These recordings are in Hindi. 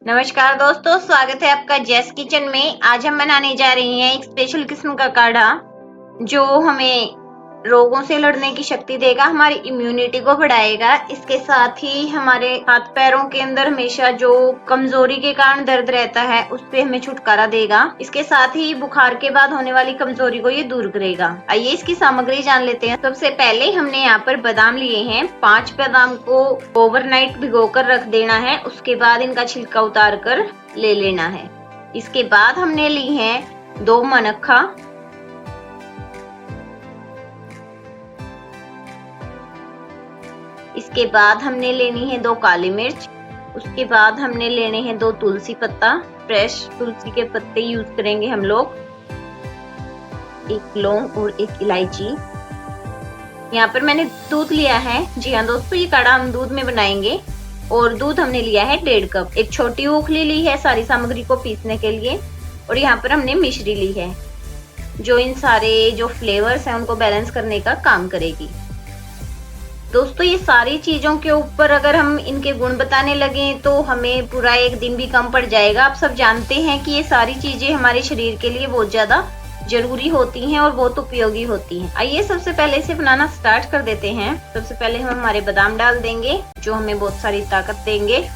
नमस्कार दोस्तों, स्वागत है आपका जैस किचन में। आज हम बनाने जा रही हैं एक स्पेशल किस्म का काढ़ा जो हमें रोगों से लड़ने की शक्ति देगा, हमारी इम्यूनिटी को बढ़ाएगा। इसके साथ ही हमारे हाथ पैरों के अंदर हमेशा जो कमजोरी के कारण दर्द रहता है उससे हमें छुटकारा देगा। इसके साथ ही बुखार के बाद होने वाली कमजोरी को ये दूर करेगा। आइए इसकी सामग्री जान लेते हैं। सबसे पहले हमने यहाँ पर बादाम लिए हैं। 5 बादाम को ओवरनाइट भिगो कर रख देना है। उसके बाद इनका छिलका उतार कर ले लेना है। इसके बाद हमने ली है 2 मनक्खा, इसके बाद हमने लेनी है 2 काली मिर्च, उसके बाद हमने लेने हैं 2 तुलसी पत्ता, फ्रेश तुलसी के पत्ते यूज करेंगे हम लोग, 1 लौंग और 1 इलायची। यहाँ पर मैंने दूध लिया है। जी हाँ दोस्तों, ये काढ़ा हम दूध में बनाएंगे और दूध हमने लिया है 1.5 कप। एक छोटी ओखली ली है सारी सामग्री को पीसने के लिए और यहाँ पर हमने मिश्री ली है जो इन सारे जो फ्लेवर्स हैं उनको बैलेंस करने का काम करेगी। दोस्तों ये सारी चीजों के ऊपर अगर हम इनके गुण बताने लगे तो हमें पूरा एक दिन भी कम पड़ जाएगा। आप सब जानते हैं कि ये सारी चीजें हमारे शरीर के लिए बहुत ज्यादा जरूरी होती हैं और बहुत उपयोगी होती हैं। आइए सबसे पहले इसे बनाना स्टार्ट कर देते हैं। सबसे पहले हम हमारे बादाम डाल देंगे जो हमें बहुत सारी ताकत देंगे।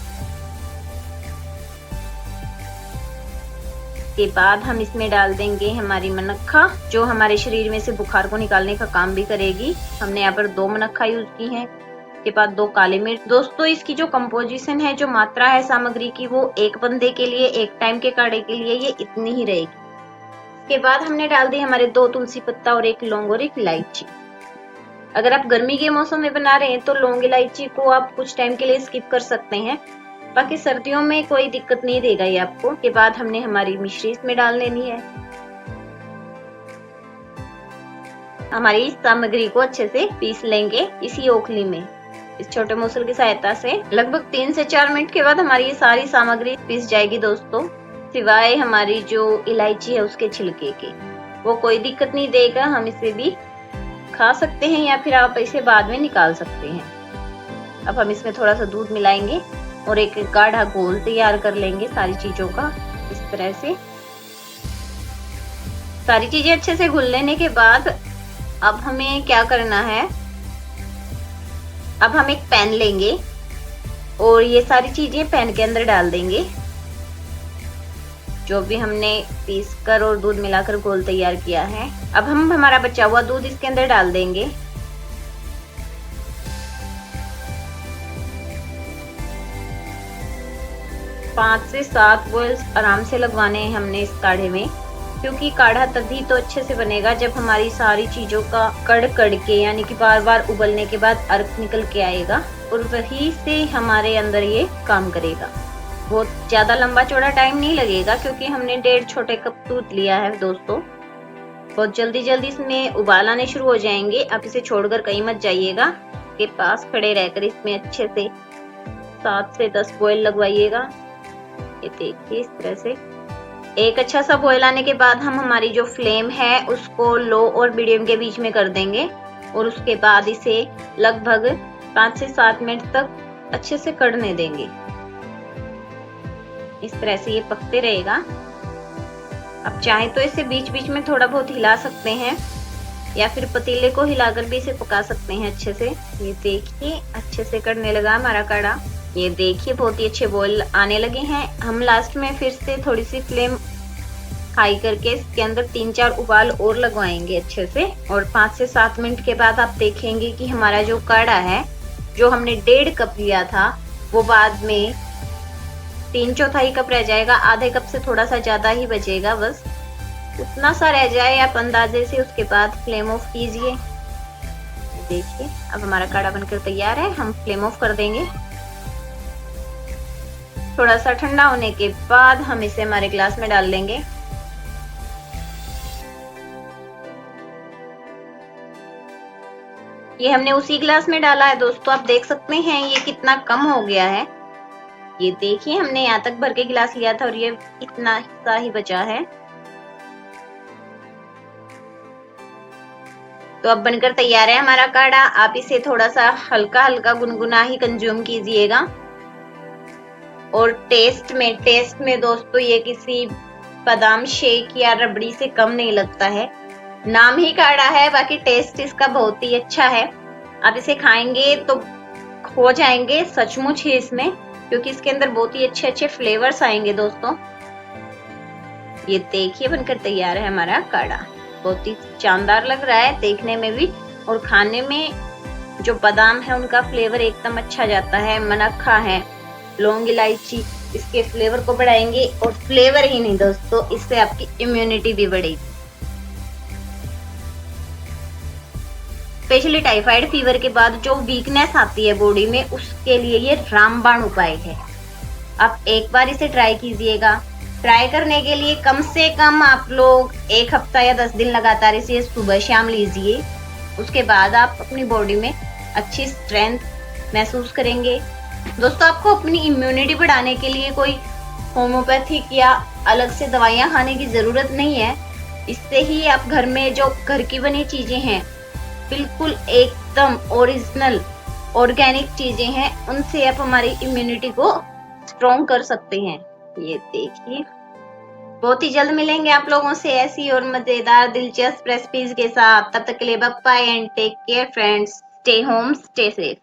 के बाद हम इसमें डाल देंगे हमारी मनक्खा जो हमारे शरीर में से बुखार को निकालने का काम भी करेगी। हमने यहाँ पर 2 मनक्खा यूज की है। के बाद 2 काली मिर्च। दोस्तों इसकी जो कंपोजिशन है, जो मात्रा है सामग्री की, वो एक बंदे के लिए, एक टाइम के काढ़े के लिए ये इतनी ही रहेगी। के बाद हमने डाल दी हमारे 2 तुलसी पत्ता और 1 लौंग और 1 इलायची। अगर आप गर्मी के मौसम में बना रहे हैं तो लौंग इलायची को आप कुछ टाइम के लिए स्किप कर सकते हैं, बाकी सर्दियों में कोई दिक्कत नहीं देगा ये आपको। के बाद हमने हमारी मिश्री इसमें डाल लेनी है। हमारी इस सामग्री को अच्छे से पीस लेंगे इसी ओखली में, इस छोटे मूसल की सहायता से। लगभग 3 से 4 मिनट के बाद हमारी ये सारी सामग्री पीस जाएगी दोस्तों, सिवाय हमारी जो इलायची है उसके छिलके के। वो कोई दिक्कत नहीं देगा, हम इसे भी खा सकते हैं या फिर आप इसे बाद में निकाल सकते हैं। अब हम इसमें थोड़ा सा दूध मिलाएंगे और एक गाढ़ा घोल तैयार कर लेंगे सारी चीजों का। इस तरह से सारी चीजें अच्छे से घुल लेने के बाद अब हमें क्या करना है, अब हम एक पैन लेंगे और ये सारी चीजें पैन के अंदर डाल देंगे जो भी हमने पीस कर और दूध मिलाकर घोल तैयार किया है। अब हम हमारा बचा हुआ दूध इसके अंदर डाल देंगे। पाँच से 7 बॉयल्स आराम से लगवाने हैं हमने इस काढ़े में, क्योंकि काढ़ा तभी तो अच्छे से बनेगा जब हमारी सारी चीजों का कड़ कड़ के, यानी कि बार बार उबलने के बाद अर्क निकल के आएगा और वही से हमारे अंदर ये काम करेगा। बहुत ज्यादा लंबा चौड़ा टाइम नहीं लगेगा क्योंकि हमने 1.5 छोटे कप दूध लिया है दोस्तों। बहुत जल्दी जल्दी इसमें उबाल आने शुरू हो जाएंगे। आप इसे छोड़कर कहीं मत जाइएगा, के पास खड़े रहकर इसमें अच्छे से 7 से 10 बॉयल लगवाइएगा। ये देखिए इस तरह से एक अच्छा सा बॉयल आने के बाद हम हमारी जो फ्लेम है उसको लो और मीडियम के बीच में कर देंगे और उसके बाद इसे लगभग 5 से 7 मिनट तक अच्छे से कढ़ने देंगे। इस तरह से ये पकते रहेगा। अब चाहे तो इसे बीच बीच में थोड़ा बहुत हिला सकते हैं या फिर पतीले को हिलाकर भी इसे पका सकते हैं अच्छे से। ये देखिए अच्छे से कढ़ने लगा हमारा काढ़ा। ये देखिए बहुत ही अच्छे बॉयल आने लगे हैं। हम लास्ट में फिर से थोड़ी सी फ्लेम हाई करके इसके अंदर 3-4 उबाल और लगवाएंगे अच्छे से और 5 से 7 मिनट के बाद आप देखेंगे कि हमारा जो काढ़ा है, जो हमने 1.5 कप लिया था, वो बाद में 3/4 कप रह जाएगा। आधे कप से थोड़ा सा ज्यादा ही बचेगा, बस उतना सा रह जाए आप अंदाजे से। उसके बाद फ्लेम ऑफ कीजिए। देखिए अब हमारा काढ़ा बनकर तैयार है। हम फ्लेम ऑफ कर देंगे। थोड़ा सा ठंडा होने के बाद हम इसे हमारे ग्लास में डाल लेंगे। ये हमने उसी ग्लास में डाला है दोस्तों, आप देख सकते हैं ये कितना कम हो गया है। ये देखिए हमने यहाँ तक भर के गिलास लिया था और ये इतना हिस्सा ही बचा है। तो अब बनकर तैयार है हमारा काढ़ा। आप इसे थोड़ा सा हल्का हल्का गुनगुना ही कंज्यूम कीजिएगा। और टेस्ट में दोस्तों ये किसी बादाम शेक या रबड़ी से कम नहीं लगता है। नाम ही काढ़ा है, बाकी टेस्ट इसका बहुत ही अच्छा है। आप इसे खाएंगे तो खो जाएंगे सचमुच ही इसमें, क्योंकि इसके अंदर बहुत ही अच्छे अच्छे फ्लेवर्स आएंगे दोस्तों। ये देखिए बनकर तैयार है हमारा काढ़ा। बहुत ही शानदार लग रहा है देखने में भी, और खाने में जो बादाम है उनका फ्लेवर एकदम अच्छा जाता है। मनक्खा है, लौंग इलायची इसके फ्लेवर को बढ़ाएंगे, और फ्लेवर ही नहीं दोस्तों, इससे आपकी इम्यूनिटी भी बढ़ेगी। स्पेशली टाइफाइड फीवर के बाद जो वीकनेस आती है बॉडी में, उसके लिए ये रामबाण उपाय है। आप एक बार इसे ट्राई कीजिएगा। ट्राई करने के लिए कम से कम आप लोग 1 हफ्ता या 10 दिन लगातार इसे सुबह शाम लीजिए। उसके बाद आप अपनी बॉडी में अच्छी स्ट्रेंथ महसूस करेंगे। दोस्तों, आपको अपनी इम्यूनिटी बढ़ाने के लिए कोई होम्योपैथिक या अलग से दवाइयां खाने की जरूरत नहीं है। इससे ही आप घर में जो घर की बनी चीजें हैं, बिल्कुल एकदम ओरिजिनल ऑर्गेनिक चीजें हैं, उनसे आप हमारी इम्यूनिटी को स्ट्रॉन्ग कर सकते हैं। ये देखिए, बहुत ही जल्द मिलेंगे आप लोगों से ऐसी और मजेदार दिलचस्प रेसिपीज के साथ। तब तक के लिए bye bye and take care friends. Stay home, stay safe.